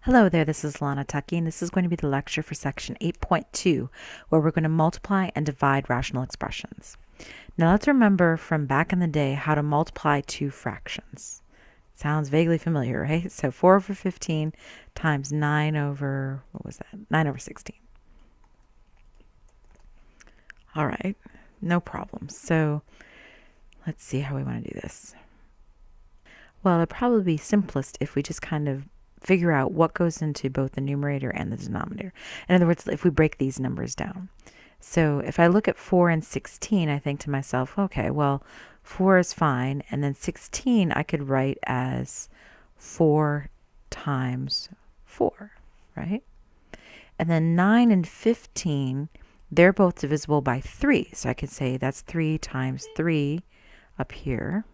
Hello there, this is Lana Tucky, and this is going to be the lecture for section 8.2, where we're going to multiply and divide rational expressions. Now let's remember from back in the day how to multiply two fractions. Sounds vaguely familiar, right? So 4 over 15 times 9 over, what was that? 9 over 16. All right, no problem. So let's see how we want to do this. Well, it'd probably be simplest if we just kind of figure out what goes into both the numerator and the denominator. In other words, if we break these numbers down. So if I look at 4 and 16, I think to myself, okay, well, 4 is fine, and then 16 I could write as 4 times 4, right? And then 9 and 15, they're both divisible by 3, so I could say that's 3 times 3 up here.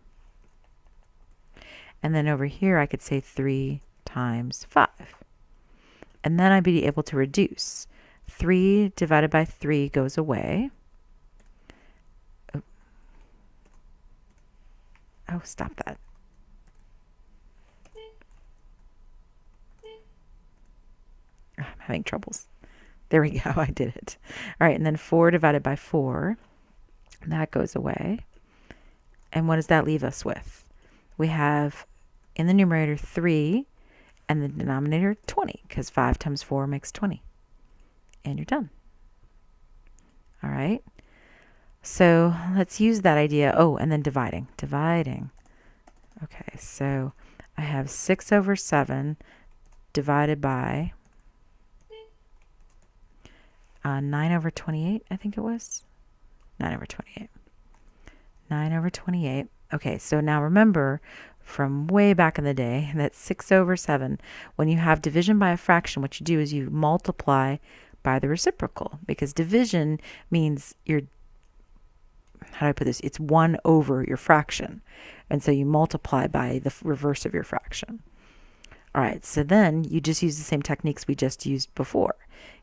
And then over here I could say 3 times 5. And then I'd be able to reduce. 3 divided by 3 goes away. Oh, stop that. I'm having troubles. There we go, I did it. All right, and then 4 divided by 4, that goes away. And what does that leave us with? We have in the numerator 3 and the denominator 20, because 5 times 4 makes 20. And you're done. All right. So let's use that idea. Oh, and then dividing. Dividing. Okay, so I have 6 over 7 divided by 9 over 28, I think it was. 9 over 28. 9 over 28. Okay, so now remember from way back in the day that 6 over 7, when you have division by a fraction, what you do is you multiply by the reciprocal, because division means you're, how do I put this? It's 1 over your fraction. And so you multiply by the reverse of your fraction. All right, so then you just use the same techniques we just used before.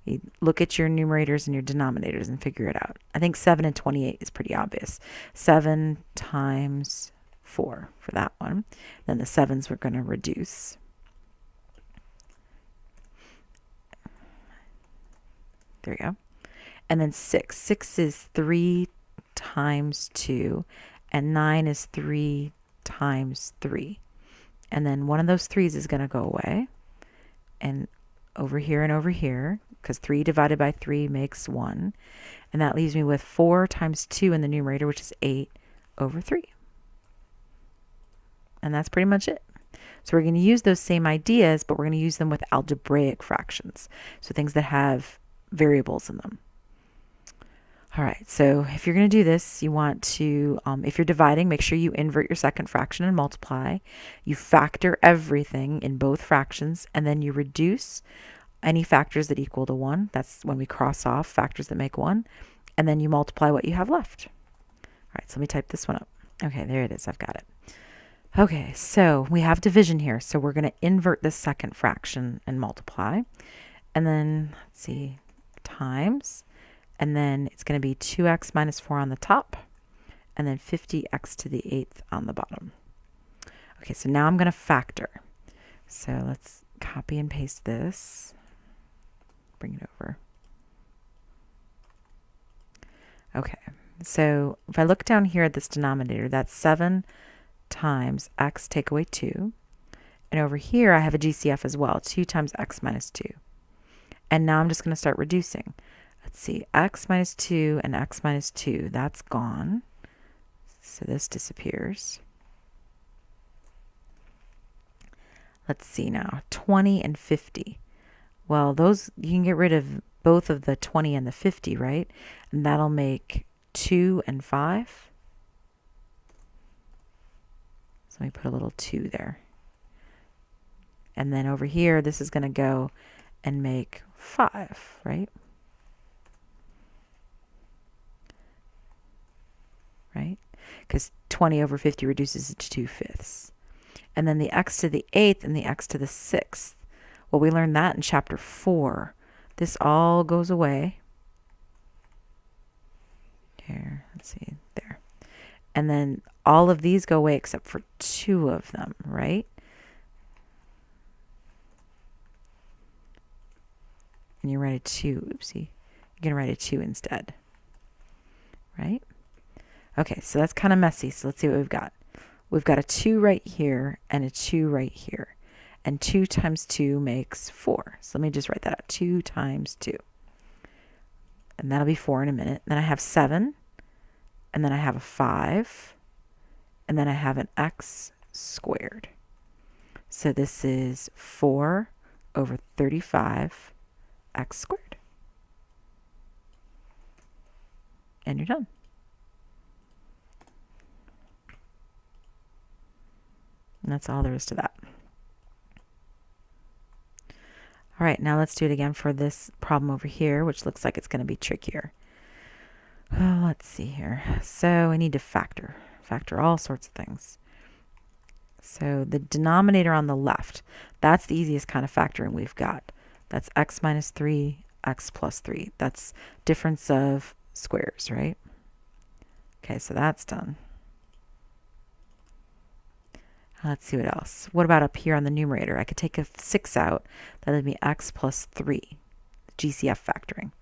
You look at your numerators and your denominators and figure it out. I think 7 and 28 is pretty obvious. 7 times 4 for that one. Then the 7s we're going to reduce. There we go. And then 6. 6 is 3 times 2, and 9 is 3 times 3. And then one of those 3's is going to go away. And over here, because 3 divided by 3 makes 1. And that leaves me with 4 times 2 in the numerator, which is 8 over 3. And that's pretty much it. So we're going to use those same ideas, but we're going to use them with algebraic fractions. So things that have variables in them. All right, so if you're going to do this, you want to, if you're dividing, make sure you invert your second fraction and multiply. You factor everything in both fractions, and then you reduce any factors that equal to 1. That's when we cross off factors that make 1. And then you multiply what you have left. All right, so let me type this one up. Okay, there it is. I've got it. Okay, so we have division here. So we're going to invert this second fraction and multiply. And then, let's see, times. And then it's going to be 2x minus 4 on the top, and then 50x to the 8th on the bottom. Okay, so now I'm going to factor. So let's copy and paste this. Bring it over. Okay, so if I look down here at this denominator, that's 7 times x take away 2. And over here I have a GCF as well, 2 times x minus 2. And now I'm just going to start reducing. Let's see, x minus 2 and x minus 2, that's gone. So this disappears. Let's see now, 20 and 50. Well, those, you can get rid of both of the 20 and the 50, right? And that'll make 2 and 5. So let me put a little 2 there. And then over here, this is going to go and make 5, right? Right? Because 20 over 50 reduces it to 2/5. And then the x to the 8th and the x to the 6th. Well, we learned that in chapter 4. This all goes away. Here, let's see, there. And then all of these go away except for 2 of them, right? and you write a 2, oopsie, you're going to write a 2 instead, right? Okay, so that's kind of messy, so let's see what we've got. We've got a 2 right here and a 2 right here. And 2 times 2 makes 4. So let me just write that out. 2 times 2. And that'll be 4 in a minute. Then I have 7. And then I have a 5. And then I have an x squared. So this is 4 over 35 x squared. And you're done. And that's all there is to that. All right, now let's do it again for this problem over here, which looks like it's going to be trickier. Oh, let's see here. So I need to factor all sorts of things. So the denominator on the left, that's the easiest kind of factoring we've got. That's x minus 3, x plus 3. That's difference of squares, right? Okay, so that's done. Let's see what else. What about up here on the numerator? I could take a 6 out. That would be x plus 3, Gcf factoring.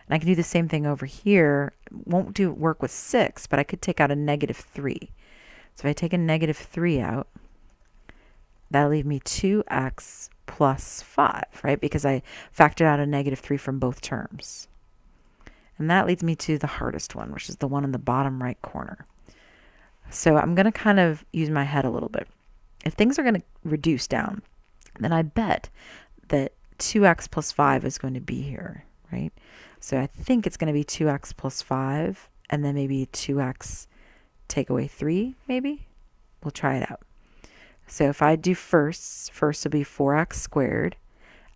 And I can do the same thing over here. Won't work with 6, but I could take out a negative 3. So if I take a negative 3 out, that'll leave me 2x plus 5, right? Because I factored out a negative 3 from both terms. And that leads me to the hardest one, which is the one in the bottom right corner. So I'm going to kind of use my head a little bit. If things are going to reduce down, then I bet that 2x plus 5 is going to be here, right? So I think it's going to be 2x plus 5, and then maybe 2x take away 3, maybe? We'll try it out. So if I do first will be 4x squared,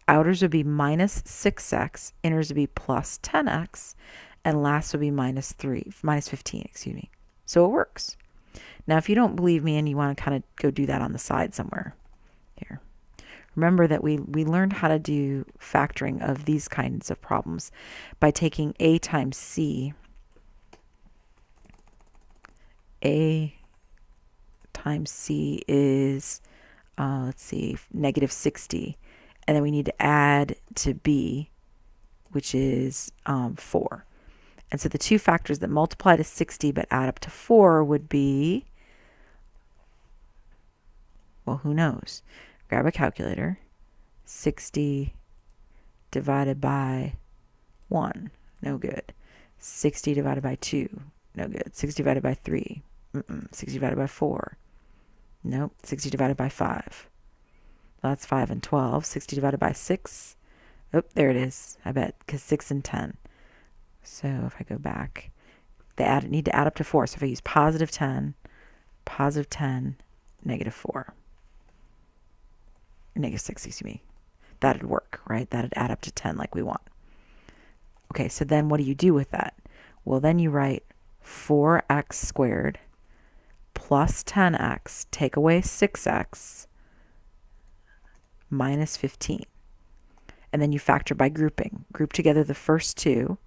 outers would be minus 6x, inners would be plus 10x, and last would be minus 15, excuse me. So it works. Now, if you don't believe me and you want to kind of go do that on the side somewhere, here. Remember that we learned how to do factoring of these kinds of problems by taking a times c. A times c is, let's see, negative 60. And then we need to add to b, which is 4. And so the two factors that multiply to 60 but add up to 4 would be, well, who knows? Grab a calculator. 60 divided by 1, no good. 60 divided by 2, no good. 60 divided by 3, 60 divided by 4, nope. 60 divided by 5, well, that's 5 and 12. 60 divided by 6, oh, there it is, I bet, because 6 and 10. So if I go back, they need to add up to 4. So if I use positive 10, negative 4. Negative 6, excuse me. That'd work, right? That'd add up to 10 like we want. Okay, so then what do you do with that? Well, then you write 4x squared plus 10x, take away 6x, minus 15. And then you factor by grouping. Group together the first two.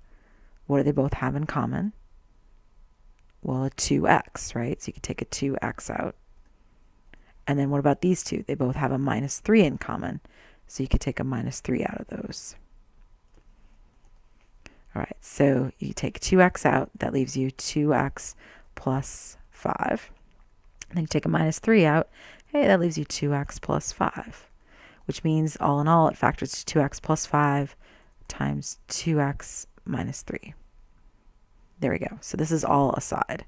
What do they both have in common? Well, a 2x, right? So you can take a 2x out. And then what about these two? They both have a minus 3 in common. So you could take a minus 3 out of those. All right, so you take 2x out. That leaves you 2x plus 5. And then you take a minus 3 out. Hey, that leaves you 2x plus 5. Which means, all in all, it factors to 2x plus 5 times 2x minus 3. There we go. So this is all aside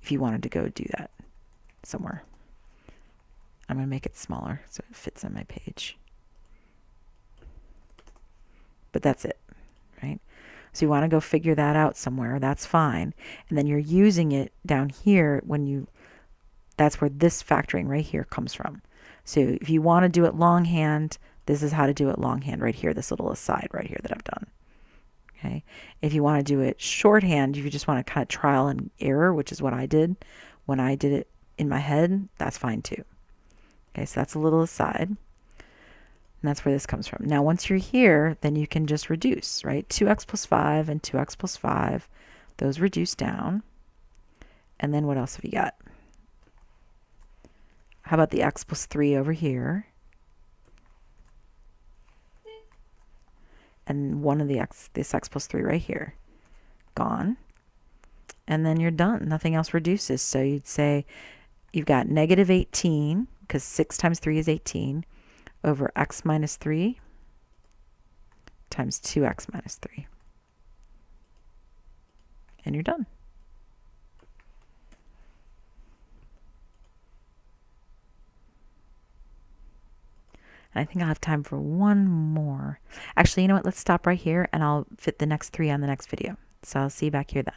if you wanted to go do that somewhere. I'm going to make it smaller so it fits on my page. But that's it, right? So you want to go figure that out somewhere. That's fine. And then you're using it down here that's where this factoring right here comes from. So if you want to do it longhand, this is how to do it longhand right here, this little aside right here that I've done. Okay. If you want to do it shorthand, if you just want to kind of trial and error, which is what I did when I did it in my head, that's fine too. Okay, so that's a little aside. And that's where this comes from. Now, once you're here, then you can just reduce, right? 2x plus 5 and 2x plus 5, those reduce down. And then what else have you got? How about the x plus 3 over here? and one of this x plus 3 right here, gone. And then you're done. Nothing else reduces. So you'd say you've got negative 18, because 6 times 3 is 18, over x minus 3 times 2x minus 3. And you're done. And I think I'll have time for one more. Actually, you know what? Let's stop right here, and I'll fit the next 3 on the next video. So I'll see you back here then.